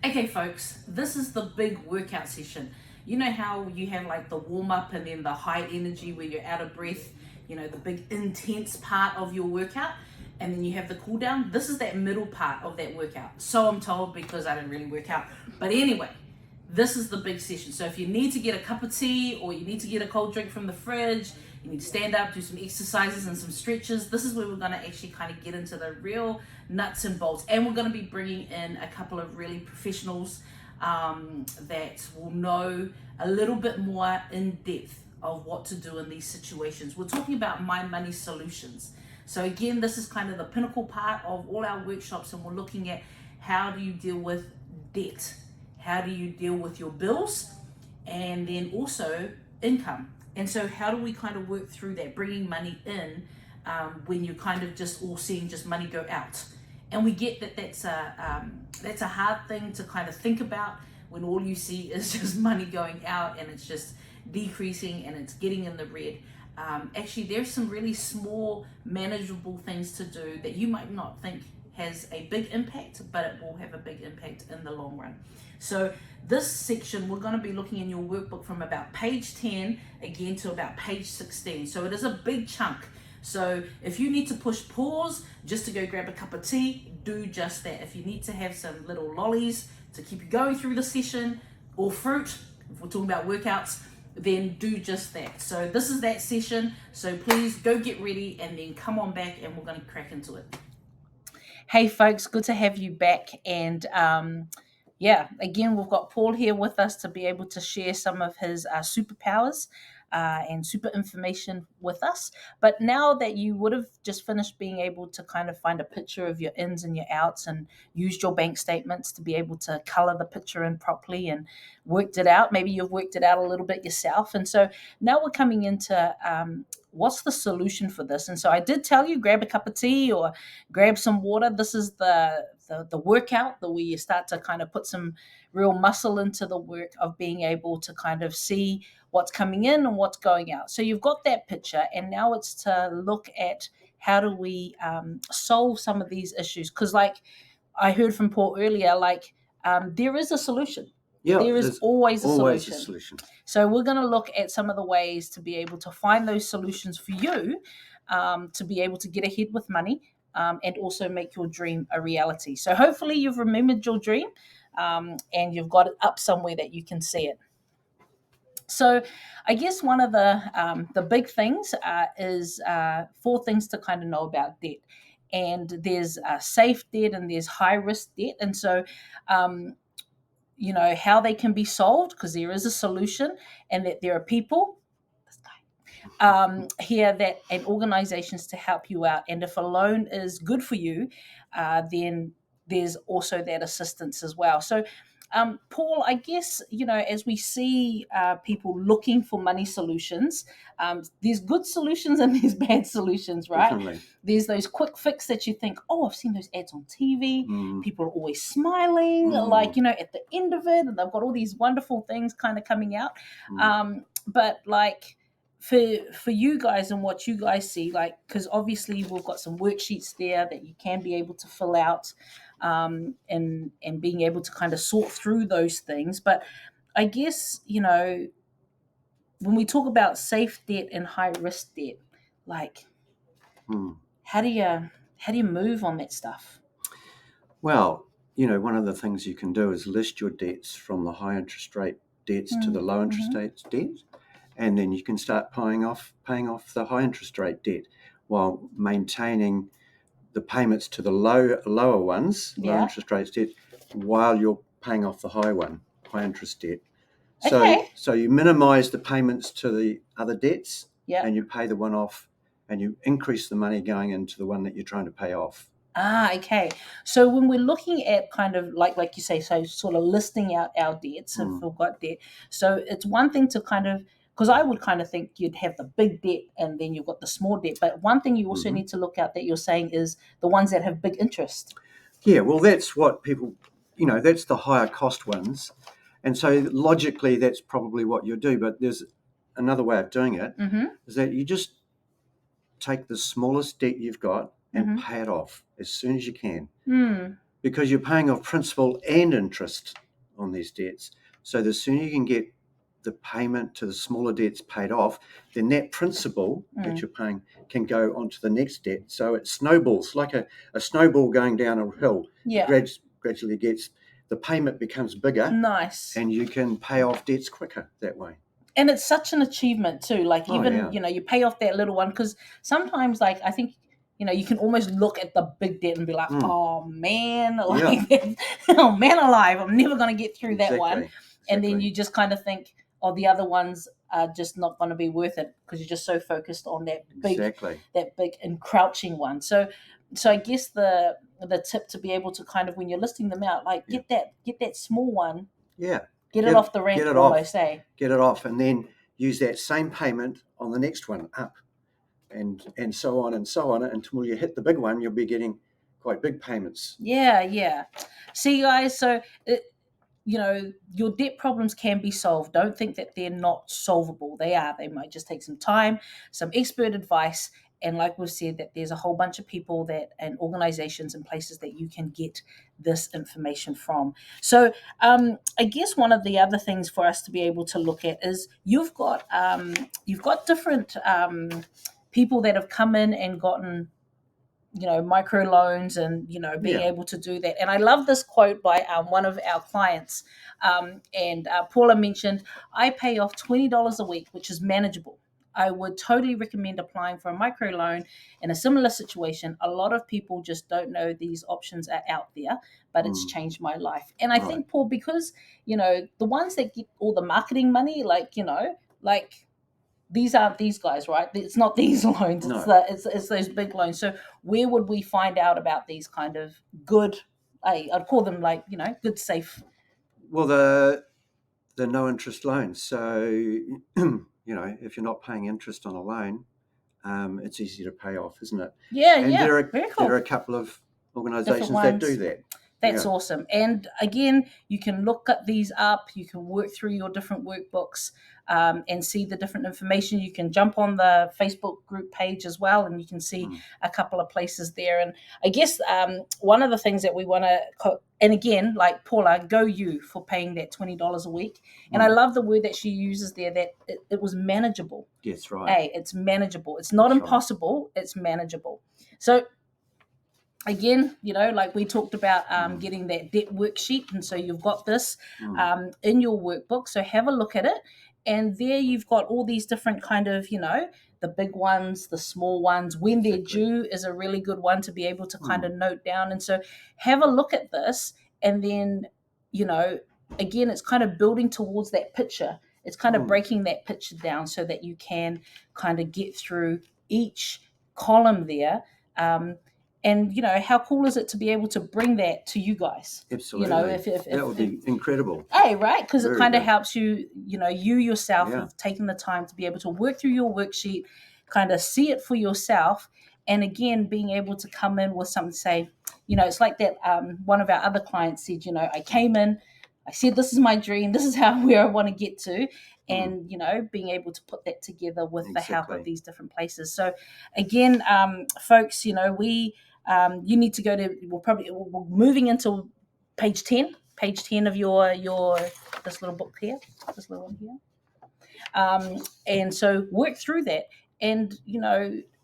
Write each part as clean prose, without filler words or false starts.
Okay, folks, this is the big workout session. You know how you have like the warm up and then the high energy where you're out of breath, the big intense part of your workout, and then you have the cool down. This is that middle part of that workout. So I'm told because I didn't really work out. But anyway, this is the big session. So if you need to get a cup of tea or you need to get a cold drink from the fridge, you need to stand up, do some exercises and some stretches. This is where we're going to actually kind of get into the real nuts and bolts. And we're going to be bringing in a couple of really professionals that will know a little bit more in depth of what to do in these situations. We're talking about My Money Solutions. So again, this is kind of the pinnacle part of all our workshops, and we're looking at how do you deal with debt, how do you deal with your bills, and then also income. And so how do we kind of work through that, bringing money in when you're kind of just all seeing just money go out. And we get that that's a hard thing to kind of think about when all you see is just money going out and it's just decreasing and it's getting in the red. Actually, there's some really small, manageable things to do that you might not think has a big impact, but it will have a big impact in the long run. So this section, we're going to be looking in your workbook from about page 10 again to about page 16. So it is a big chunk. So if you need to push pause just to go grab a cup of tea, do just that. If you need to have some little lollies to keep you going through the session, or fruit, if we're talking about workouts, then do just that. So this is that session. So please go get ready and then come on back and we're going to crack into it. Hey folks, good to have you back. And again, we've got Paul here with us to be able to share some of his superpowers and super information with us. But now that you would have just finished being able to kind of find a picture of your ins and your outs and used your bank statements to be able to color the picture in properly and worked it out, maybe you've worked it out a little bit yourself. And so now we're coming into what's the solution for this? And so I did tell you, grab a cup of tea or grab some water. This is the workout, the way you start to kind of put some real muscle into the work of being able to kind of see what's coming in and what's going out. So you've got that picture, and now it's to look at how do we solve some of these issues. Because like I heard from Paul earlier, there is a solution. Yeah, There is there's always a always a solution. solution. So we're going to look at some of the ways to be able to find those solutions for you to be able to get ahead with money and also make your dream a reality. So hopefully you've remembered your dream and you've got it up somewhere that you can see it. So I guess one of the big things is four things to kind of know about debt. And there's safe debt and there's high risk debt. And so how they can be solved, because there is a solution, and that there are people here that and organizations to help you out. And if a loan is good for you, then there's also that assistance as well. So Paul, I guess, as we see people looking for money solutions, there's good solutions and there's bad solutions, right? Definitely. There's those quick fix that you think, oh, I've seen those ads on TV. Mm. People are always smiling, at the end of it, and they've got all these wonderful things kind of coming out. But like, for you guys and what you guys see, like, because obviously we've got some worksheets there that you can be able to fill out and being able to kind of sort through those things. But I guess, when we talk about safe debt and high risk debt, like, how do you move on that stuff? Well, one of the things you can do is list your debts from the high interest rate debts to the low interest rate debt, and then you can start paying off the high interest rate debt while maintaining the payments to the lower ones, low interest rates debt, while you're paying off the high interest debt. So you minimize the payments to the other debts, and you pay the one off, and you increase the money going into the one that you're trying to pay off. Okay. So when we're looking at kind of like you say, so sort of listing out our debts, if we've got debt. So it's one thing to kind of, because I would kind of think you'd have the big debt and then you've got the small debt. But one thing you also need to look at that you're saying is the ones that have big interest. Yeah, well, that's what people, that's the higher cost ones. And so logically, that's probably what you'll do. But there's another way of doing it, is that you just take the smallest debt you've got and pay it off as soon as you can. because you're paying off principal and interest on these debts. So the sooner you can get the payment to the smaller debts paid off, then that principal that you're paying can go onto the next debt. So it snowballs like a snowball going down a hill. Yeah. It gradually gets, the payment becomes bigger. Nice. And you can pay off debts quicker that way. And it's such an achievement too. Like even, you pay off that little one, because sometimes like I think, you can almost look at the big debt and be like, oh man, like, oh man alive, I'm never going to get through that one. And then you just kind of think, oh, the other ones are just not going to be worth it because you're just so focused on that big encroaching one. So I guess the tip to be able to kind of, when you're listing them out, like get that small one. Yeah. Get it off the rank almost, eh? Get it off, and then use that same payment on the next one up, and so on until you hit the big one. You'll be getting quite big payments. Yeah. See, guys, so your debt problems can be solved. Don't think that they're not solvable. They are. They might just take some time, some expert advice. And like we've said, that there's a whole bunch of people and organizations and places that you can get this information from. So I guess one of the other things for us to be able to look at is you've got different people that have come in and gotten micro loans and being able to do that. And I love this quote by one of our clients, and Paula mentioned, I pay off $20 a week, which is manageable. I would totally recommend applying for a micro loan in a similar situation. A lot of people just don't know these options are out there, but it's changed my life. And I think, Paul, because the ones that get all the marketing money, like these aren't these guys, right? It's not these loans. No. It's those big loans. So where would we find out about these kind of good, I'd call them like, good, safe? Well, the no interest loans. So, if you're not paying interest on a loan, it's easy to pay off, isn't it? Yeah, Very cool. There are a couple of organizations that do that. That's awesome. And again, you can look at these up. You can work through your different workbooks and see the different information. You can jump on the Facebook group page as well, and you can see a couple of places there. And I guess one of the things that we want to, and again, like Paula, go you for paying that $20 a week. And I love the word that she uses there, that it was manageable. Yes, right. Hey, it's manageable. It's not impossible. Right. It's manageable. So again, like we talked about getting that debt worksheet. And so you've got this in your workbook. So have a look at it. And there you've got all these different kind of, the big ones, the small ones, when they're due is a really good one to be able to kind of note down. And so have a look at this. And then, again, it's kind of building towards that picture. It's kind of breaking that picture down so that you can kind of get through each column there. And how cool is it to be able to bring that to you guys? Absolutely. If that would be incredible. Hey, right? Because it kind of helps you, you yourself have taken the time to be able to work through your worksheet, kind of see it for yourself, and again, being able to come in with something to say, it's like that. One of our other clients said, I came in, I said, this is my dream, this is where I want to get to. And, being able to put that together with the help of these different places. So again, folks, we, you need to go to, we're moving into page 10 of your this little book here, this little one here. And so work through that. And,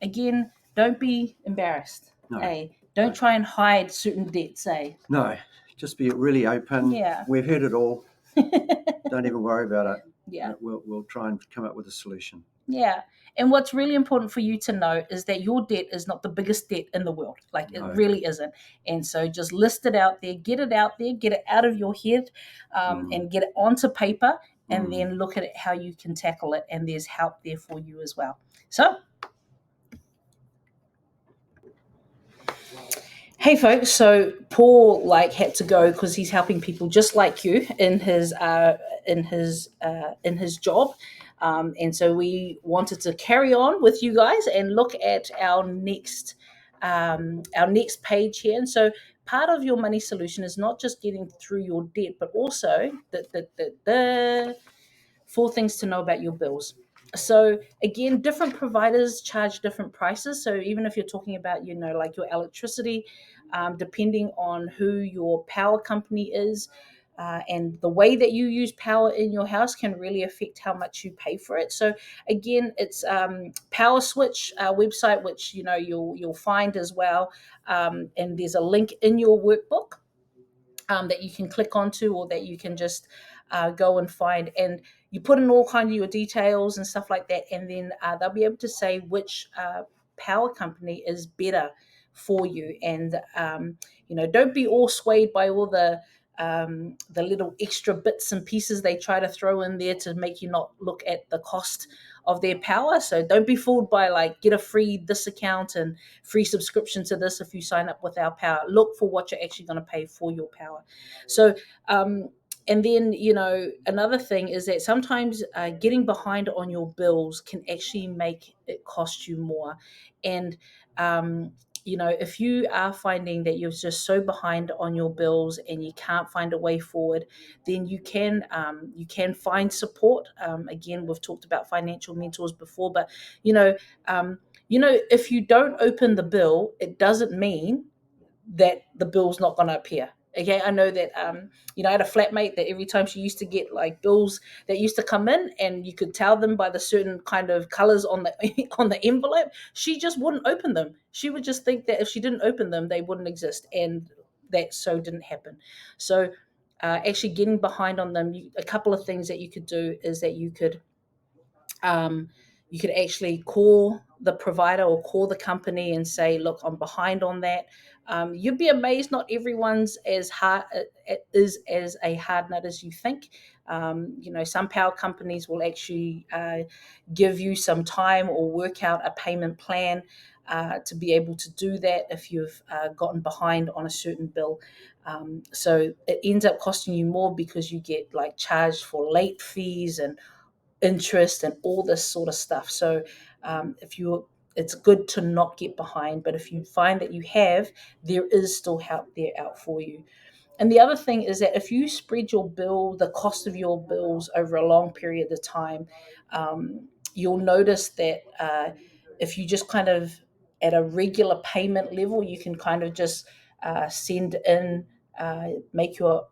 again, don't be embarrassed. No. Don't try and hide certain debts. No, just be really open. Yeah. We've heard it all. Don't even worry about it. Yeah. We'll try and come up with a solution. Yeah. And what's really important for you to know is that your debt is not the biggest debt in the world. Like it really isn't. And so just list it out there, get it out there, get it out of your head and get it onto paper, and then look at it, how you can tackle it. And there's help there for you as well. So, hey folks, so Paul had to go because he's helping people just like you in his job. And so we wanted to carry on with you guys and look at our next page here. And so part of your money solution is not just getting through your debt, but also the 4 things to know about your bills. So again, different providers charge different prices. So even if you're talking about, like your electricity, depending on who your power company is. And the way that you use power in your house can really affect how much you pay for it. So again, it's Power Switch website, which you'll find as well, and there's a link in your workbook that you can click onto, or that you can just go and find, and you put in all kind of your details and stuff like that, and then they'll be able to say which power company is better for you. And don't be all swayed by all the little extra bits and pieces they try to throw in there to make you not look at the cost of their power. So don't be fooled by like, get a free this account and free subscription to this if you sign up with our power. Look for what you're actually going to pay for your power. So and then another thing is that sometimes getting behind on your bills can actually make it cost you more. And if you are finding that you're just so behind on your bills and you can't find a way forward, then you can find support. Again, we've talked about financial mentors before, but if you don't open the bill, it doesn't mean that the bill's not going to appear. Okay, I know that I had a flatmate that every time she used to get like bills that used to come in, and you could tell them by the certain kind of colors on the on the envelope, she just wouldn't open them. She would just think that if she didn't open them, they wouldn't exist, and that so didn't happen. So actually getting behind on them, a couple of things that you could do is that um, you could actually call the provider or call the company and say, look, I'm behind on that. You'd be amazed, not everyone's as hard is as a hard nut as you think. Some power companies will actually give you some time or work out a payment plan to be able to do that if you've gotten behind on a certain bill. So it ends up costing you more because you get like charged for late fees and interest and all this sort of stuff. So it's good to not get behind, but if you find that you have, there is still help there out for you. And the other thing is that if you spread the cost of your bills over a long period of time, you'll notice that if you just kind of at a regular payment level, you can kind of just send in, make your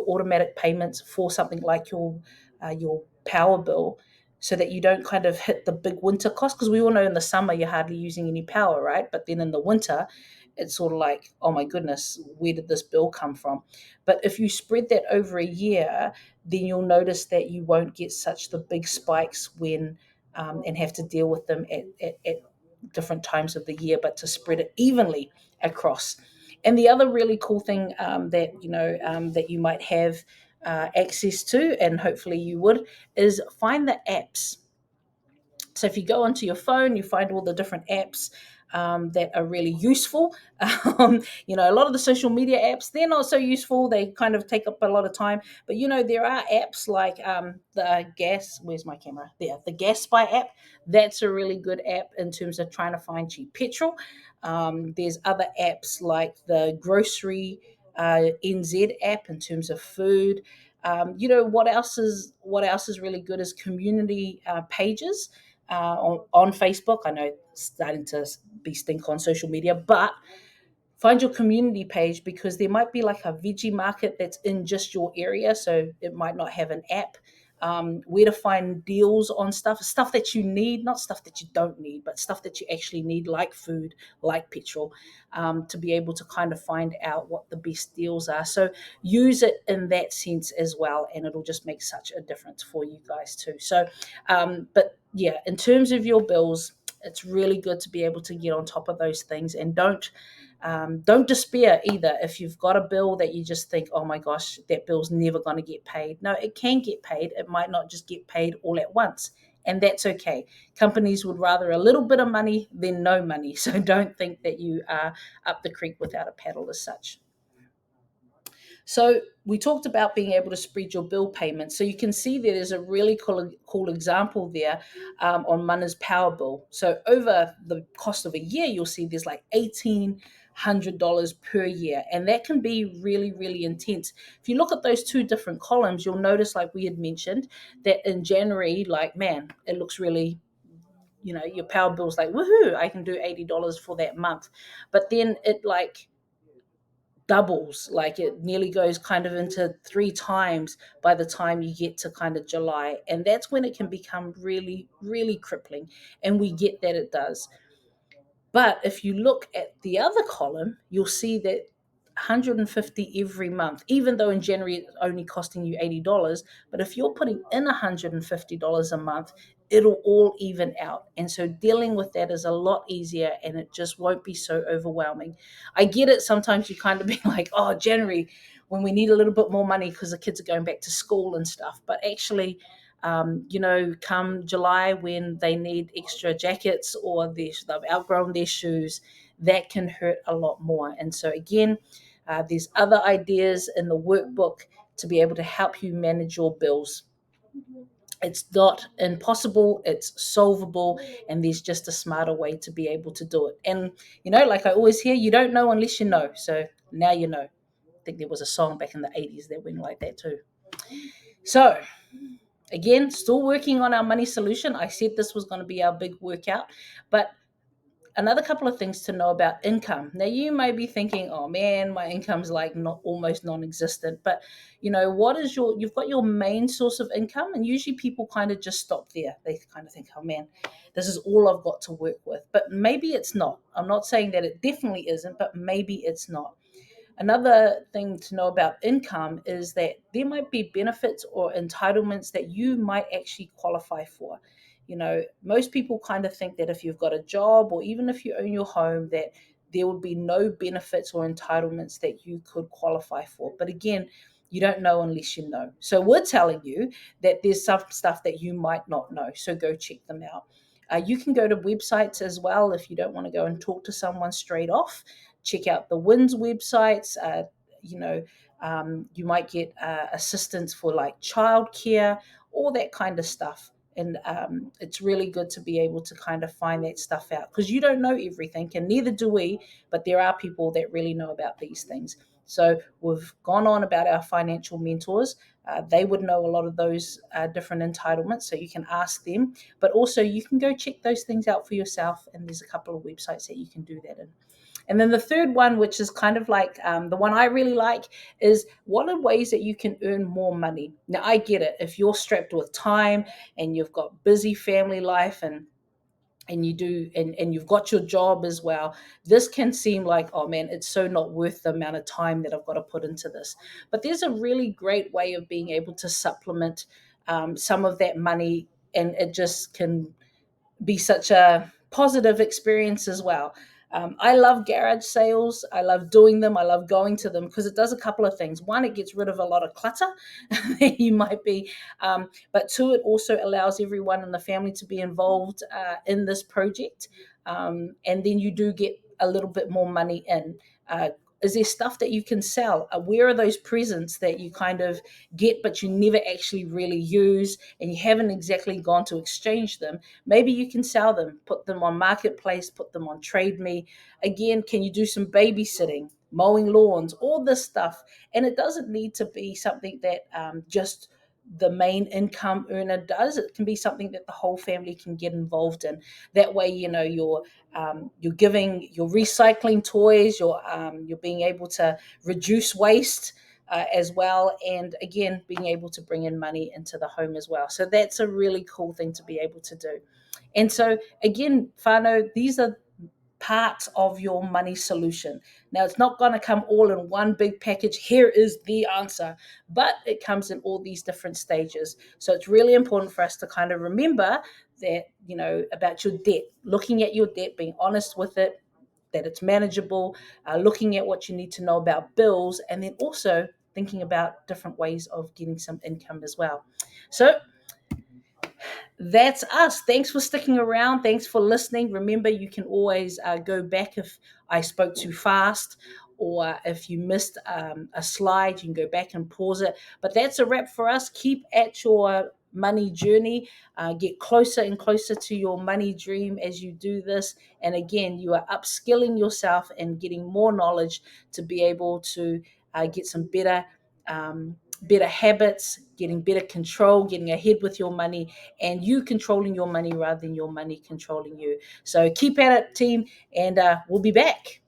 automatic payments for something like your power bill, so that you don't kind of hit the big winter cost. Because we all know in the summer you're hardly using any power, right? But then in the winter, it's sort of like, oh my goodness, where did this bill come from? But if you spread that over a year, then you'll notice that you won't get such the big spikes when and have to deal with them at different times of the year, but to spread it evenly across. And the other really cool thing that you might have access to, and hopefully you would, is find the apps. So if you go onto your phone, you find all the different apps that are really useful. A lot of the social media apps, they're not so useful. They kind of take up a lot of time. But there are apps like the Gas. Where's my camera? There, the Gas Spy app. That's a really good app in terms of trying to find cheap petrol. There's other apps like the Grocery NZ app in terms of food. What else is really good is community pages on Facebook. I know it's starting to be stink on social media, but find your community page, because there might be like a veggie market that's in just your area, so it might not have an app. Where to find deals on stuff that you need, not stuff that you don't need, but stuff that you actually need, like food, like petrol, to be able to kind of find out what the best deals are. So use it in that sense as well, and it'll just make such a difference for you guys too. So, but yeah, in terms of your bills, it's really good to be able to get on top of those things, and don't despair either if you've got a bill that you just think, oh my gosh, that bill's never going to get paid. No, it can get paid. It might not just get paid all at once, and that's okay. Companies would rather a little bit of money than no money, so don't think that you are up the creek without a paddle as such. So we talked about being able to spread your bill payments. So you can see there's a really cool example there on Mana's power bill. So over the cost of a year, you'll see there's like $1,800 per year. And that can be really, really intense. If you look at those two different columns, you'll notice, like we had mentioned, that in January, like, man, it looks really, your power bill's like, woohoo, I can do $80 for that month. But then it like doubles, like it nearly goes kind of into 3 times by the time you get to kind of July. And that's when it can become really, really crippling. And we get that it does. But if you look at the other column, you'll see that 150 every month, even though in January it's only costing you $80. But if you're putting in $150 a month, it'll all even out. And so dealing with that is a lot easier, and it just won't be so overwhelming. I get it. Sometimes you kind of be like, oh, January, when we need a little bit more money because the kids are going back to school and stuff. But actually, come July, when they need extra jackets or they've outgrown their shoes, that can hurt a lot more. And so, again, there's other ideas in the workbook to be able to help you manage your bills. It's not impossible, it's solvable, and there's just a smarter way to be able to do it. And, like I always hear, you don't know unless you know. So now you know. I think there was a song back in the 80s that went like that too. So, again, still working on our money solution. I said this was going to be our big workout, but another couple of things to know about income. Now, you may be thinking, oh man, my income's like not almost non-existent. But you've got your main source of income, and usually people kind of just stop there. They kind of think, oh man, this is all I've got to work with. But maybe it's not. I'm not saying that it definitely isn't, but maybe it's not. Another thing to know about income is that there might be benefits or entitlements that you might actually qualify for. Most people kind of think that if you've got a job or even if you own your home, that there would be no benefits or entitlements that you could qualify for. But again, you don't know unless you know. So we're telling you that there's some stuff that you might not know. So go check them out. You can go to websites as well if you don't want to go and talk to someone straight off. Check out the WINS websites. You might get assistance for like childcare, all that kind of stuff. And it's really good to be able to kind of find that stuff out, because you don't know everything, and neither do we, but there are people that really know about these things. So we've gone on about our financial mentors. They would know a lot of those different entitlements, so you can ask them. But also you can go check those things out for yourself, and there's a couple of websites that you can do that in. And then the third one, which is kind of like the one I really like, is what are ways that you can earn more money? Now, I get it. If you're strapped with time and you've got busy family life and you do and you've got your job as well, this can seem like, oh man, it's so not worth the amount of time that I've got to put into this. But there's a really great way of being able to supplement some of that money, and it just can be such a positive experience as well. I love garage sales. I love doing them. I love going to them because it does a couple of things. One, it gets rid of a lot of clutter that you might be, but two, it also allows everyone in the family to be involved in this project. And then you do get a little bit more money in. Is there stuff that you can sell? Where are those presents that you kind of get but you never actually really use, and you haven't exactly gone to exchange them? Maybe you can sell them, put them on Marketplace, put them on Trade Me. Again, can you do some babysitting, mowing lawns, all this stuff? And it doesn't need to be something that just the main income earner does. It can be something that the whole family can get involved in. That way, you're giving, you're recycling toys, you're being able to reduce waste as well, and again, being able to bring in money into the home as well. So that's a really cool thing to be able to do. And so again, whānau, these are parts of your money solution. Now, it's not going to come all in one big package. Here is the answer, but it comes in all these different stages. So it's really important for us to kind of remember that, about your debt, looking at your debt, being honest with it, that it's manageable, looking at what you need to know about bills, and then also thinking about different ways of getting some income as well. So that's us. Thanks for sticking around. Thanks for listening. Remember, you can always go back if I spoke too fast, or if you missed a slide, you can go back and pause it. But that's a wrap for us. Keep at your money journey. Get closer and closer to your money dream as you do this. And again, you are upskilling yourself and getting more knowledge to be able to get some better habits, getting better control, getting ahead with your money, and you controlling your money rather than your money controlling you. So keep at it, team, and we'll be back.